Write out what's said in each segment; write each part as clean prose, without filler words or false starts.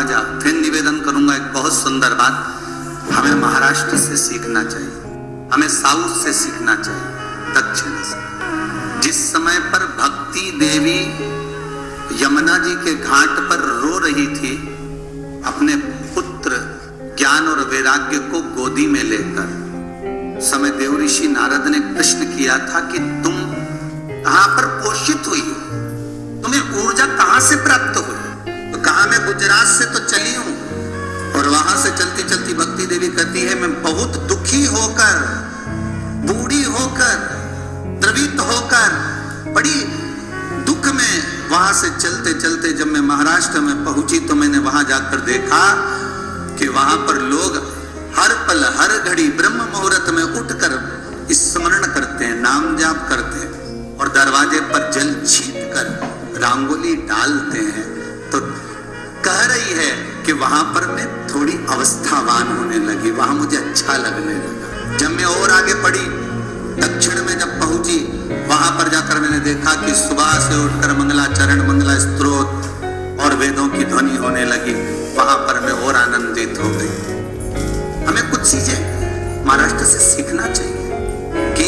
राजा, फिर निवेदन करूंगा एक बहुत सुंदर बात, हमें महाराष्ट्र से सीखना चाहिए, हमें साउथ से सीखना चाहिए, दक्षिण से। जिस समय पर भक्ति देवी यमुना जी के घाट पर रो रही थी, अपने पुत्र ज्ञान और वैराग्य को गोदी में लेकर, समय देवऋषि नारद ने प्रश्न किया था कि तुम कहां पर पोषित हुई हो, तुम्हें ऊर्जा कहां से प्राप्त हुई? तो कहा मैं गुजरात से तो चली हूं। और वहां से चलती चलती भक्ति देवी कहती है मैं बहुत दुखी होकर, बूढ़ी होकर, द्रवित होकर, बड़ी दुख में वहां से चलते चलते जब मैं महाराष्ट्र में पहुंची तो मैंने वहां जाकर देखा कि वहां पर लोग हर पल हर घड़ी ब्रह्म मुहूर्त में उठकर स्मरण करते हैं, नाम जाप करते हैं और दरवाजे पर जल छीट कर रंगोली डालते हैं। तो कह रही है कि वहां पर मैं थोड़ी अवस्थावान होने लगी, वहां मुझे अच्छा लगने लगा। जब मैं और आगे बढ़ी, दक्षिण में जब पहुंची, वहां पर जाकर मैंने देखा कि सुबह से उठकर मंगलाचरण, मंगला स्तोत्र और वेदों की ध्वनि होने लगी। वहां पर मैं और आनंदित हो गई। हमें कुछ चीजें महाराष्ट्र से सीखना चाहिए कि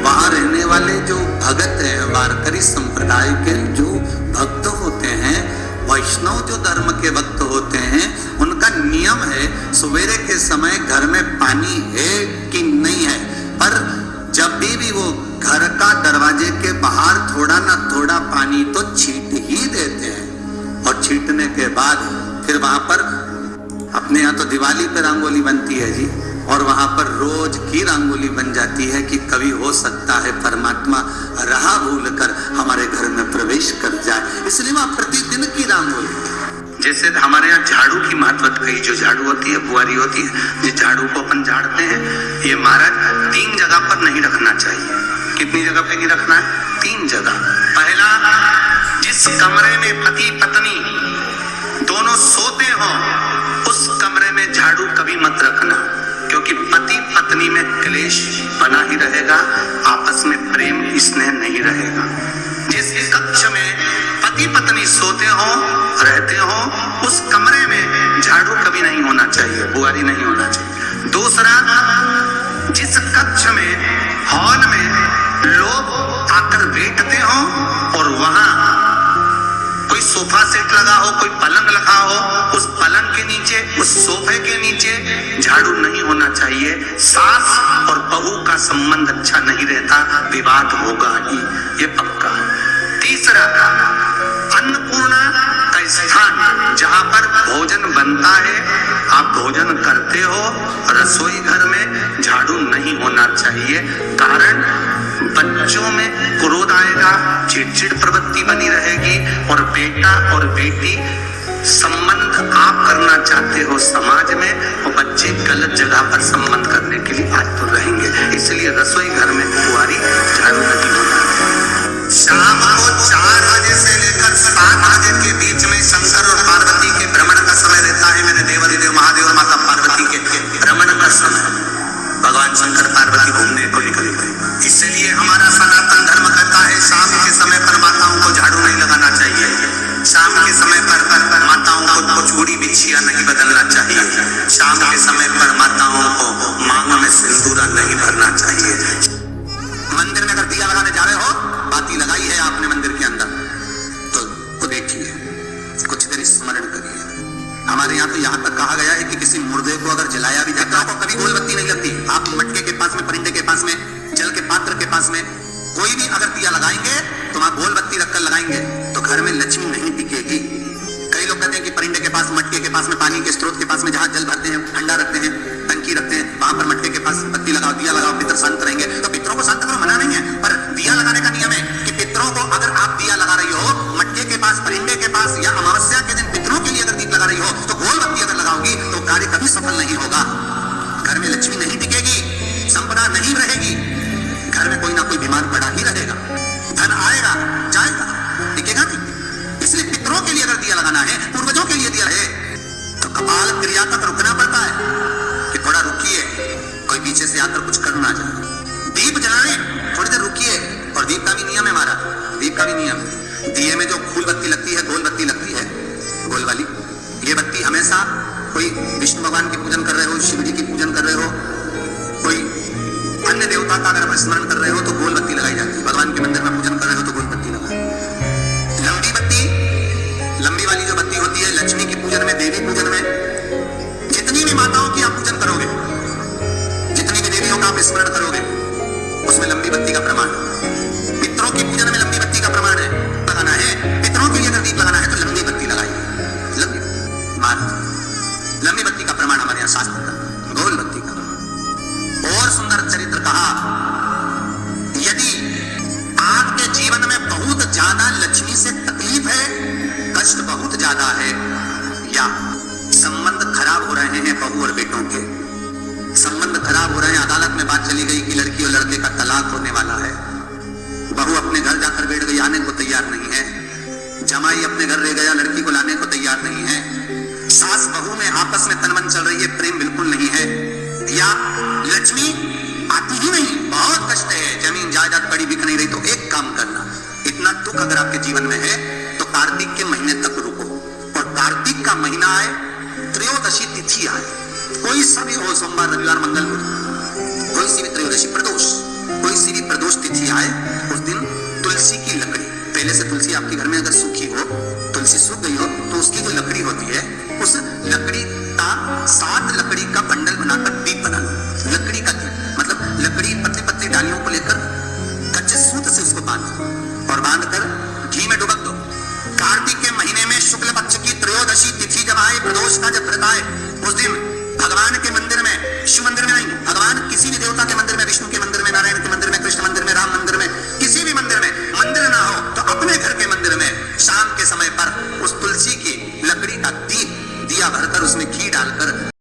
वहां रहने वाले जो भगत हैं, वारकरी संप्रदाय के जो भक्त होते हैं, वैष्णव जो धर्म के भक्त होते हैं, उनका नियम है सवेरे के समय घर में पानी है कि नहीं है, पर जब भी वो घर का दरवाजे के बाहर थोड़ा ना थोड़ा पानी तो छीट ही देते हैं। और छीटने के बाद फिर वहां पर अपने यहाँ तो दिवाली पे रंगोली बनती है जी, और वहां पर रोज की रंगोली बन जाती है कि कभी हो सकता है परमात्मा राह भूल कर हमारे घर में प्रवेश कर जाए, इसलिए वहां प्रतिदिन की रंगोली। जैसे हमारे यहाँ झाड़ू की महत्वता कही, जो झाड़ू होती है, बुआरी होती है, जिस झाड़ू को अपन झाड़ते हैं, ये महाराज 3 जगह पर नहीं रखना चाहिए। कितनी जगह पे नहीं रखना है? 3 जगह। पहला, जिस कमरे में पति पत्नी दोनों सोते हो उस कमरे में झाड़ू कभी मत रखना, क्योंकि पति पत्नी में क्लेश बना ही रहेगा, आपस में प्रेम स्नेह नहीं रहेगा। जिस कक्ष में पति पत्नी सोते हो, रहते हो, उस कमरे में झाड़ू कभी नहीं होना चाहिए, बुआरी नहीं होना चाहिए। दूसरा, जिस कक्ष में, हॉल में लोग आकर बैठते हो और वहां कोई सोफा सेट लगा हो, कोई पलंग लगा हो, उस पलंग के नीचे, उस सोफे के नीचे झाड़ू नहीं होना चाहिए। सास और बहू का संबंध अच्छा नहीं रहता, विवाद होगा ही, ये पक्का। तीसरा, अन्नपूर्णा का स्थान जहां पर भोजन बनता है, आप भोजन करते हो, रसोई घर में झाड़ू नहीं होना चाहिए। कारण बच्चों में क्रोध आएगा, चिड़चिड़ प्रवृत्ति बनी रहेगी, और बेटा और बेटी संबंध आप करना चाहते हो समाज में, और बच्चे गलत जगह पर संबंध करने के लिए आज तो रहेंगे। इसलिए रसोई घर में बुआरी झाड़ू नहीं होना। शाम को 4 बजे से लेकर 7 बजे के बीच में शंकर और पार्वती के भ्रमण का समय रहता है। मेरे देवादिदेव महादेव और माता पार्वती के भ्रमण का समय, भगवान शंकर पार्वती घूमने को निकले गए। इसलिए हमारा सनातन धर्म कहता है शाम के समय पर माताओं को झाड़ू नहीं लगाना चाहिए, शाम के समय पर माताओं को चूड़ी बिछिया नहीं बदलना चाहिए, शाम के समय पर माताओं को मांग में सिंदूरा नहीं भरना चाहिए। मंदिर में अगर दिया लगाने जा रहे हो, बाती लगाई है आपने मंदिर के अंदर, तो देखिए, कुछ देर स्मरण करिए। हमारे यहाँ तो यहाँ तक कहा गया है कि किसी मुर्दे को अगर जलाया भी जाता है तो कभी गोल बत्ती नहीं लगती। आप मटके के पास में, परिंदे के पास में, जल के पात्र के पास में कोई भी अगर दिया लगाएंगे तो वहां गोल बत्ती रखकर लगाएंगे तो घर में लक्ष्मी नहीं टिकेगी। कई लोग कहते हैं कि परिंदे के पास, मटके के पास में, पानी के स्रोत के पास में जहां जल भरते हैं, ठंडा रखते हैं, टंकी रखते हैं, वहां पर मटके के पास बत्ती लगाओ, दिया लगाओ, पितर शांत रहेंगे। तो पितरों को शांत करो, मना नहीं है, पर दिया लगाने का नियम है कि पितरों को अगर आप दिया लगा रही हो मटके के पास, परिंदे के पास, या अमावस्या के दिन पितरों के लिए अगर दीप लगा रही हो, तो गोल बत्ती अगर लगाओगी तो कार्य कभी सफल नहीं होगा। घर में लक्ष्मी नहीं टिकेगी, संपदा नहीं रहेगी, घर में कोई ना कोई बीमार पड़ा ही रहेगा, धन आएगा जाएगा, टिकेगा नहीं। इसलिए पितरों के लिए अगर दिया लगाना है, पूर्वजों के लिए दिया है, तो कपाल क्रिया तक रुकना पड़ता है कि थोड़ा रुकिए, कोई पीछे से आकर कुछ कर ना जाए। दीप जलाएं, थोड़ी देर रुकिए। और दीप का भी नियम है हमारा, दीप का भी नियम है। दिए में जो फूल बत्ती लगती है, गोल बत्ती लगती है, गोल वाली, ये बत्ती हमेशा, कोई विष्णु भगवान की पूजन कर रहे हो, शिव जी की पूजन कर रहे हो, कोई अन्य देवता का अगर स्मरण कर रहे हो तो गोल बत्ती लगाई जाती है। भगवान के मंदिर में पूजन कर रहे हो तो गोल बत्ती लगाओ। लंबी बत्ती, लंबी वाली जो बत्ती होती है, लक्ष्मी की पूजन में, देवी पूजन में, जितनी भी माताओं की आप पूजन करोगे, जितनी भी देवियों का आप स्मरण करोगे, उसमें लंबी बत्ती का प्रमाण है। पितरों की पूजन में लंबी बत्ती का प्रमाण है, लगाना है। पितरों के लिए अगर दीप लगाना है तो लंबी बत्ती लगाइए, लंबी लंबी बत्ती का प्रमाण हमारे यहाँ शास्त्र का, गोल बत्ती का। और सुंदर चरित्र कहा, यदि आपके जीवन में बहुत ज्यादा लक्ष्मी से तकलीफ है, कष्ट बहुत ज्यादा है, या संबंध खराब हो रहे हैं बहू और बेटों के, संबंध खराब हो रहे हैं, अदालत में बात चली गई कि लड़की और लड़के का तलाक होने वाला है, बहू अपने घर जाकर बैठ गई, आने को तैयार नहीं है, जमाई अपने घर रह गया, लड़की को लाने को तैयार नहीं है, सास बहू में आपस में तनमन चल रही है, प्रेम बिल्कुल नहीं है, या लक्ष्मी आती ही नहीं, बहुत कष्ट है, जमीन जायदाद पड़ी बिक नहीं रही, तो एक काम करना, इतना दुख अगर आपके जीवन में है तो कार्तिक के महीने तक रुको, और कार्तिक का महीना आए, त्रयोदशी तिथि आए, कोई सा भी हो, सोमवार, रविवार, मंगल, कोई सी भी त्रयोदशी, प्रदोष, कोई सी भी प्रदोष तिथि आए, उस दिन तुलसी की लकड़ी, पहले से तुलसी आपके घर में अगर सूखी हो, तुलसी सूख गई हो, तो उसकी जो लकड़ी होती है, उस लकड़ी का 7 लकड़ी का बंडल बनाकर दीप बना लो। लकड़ी का दीप मतलब लकड़ी पतली पतली डालियों को लेकर कच्चे सूत से उसको बांधो और बांधकर घी में डुबक दो। कार्तिक के महीने में शुक्ल पक्ष की त्रयोदशी तिथि जब आए, प्रदोष का जब व्रत आए, उस दिन भगवान के मंदिर में, शिव मंदिर में नहीं, भगवान किसी भी देवता के मंदिर में, विष्णु के मंदिर में, नारायण के मंदिर में, कृष्ण मंदिर में, राम मंदिर में, किसी भी मंदिर में, मंदिर ना हो तो अपने घर के मंदिर में शाम के समय पर उस तुलसी की लकड़ी का दीप, दिया भरकर उसमें घी डालकर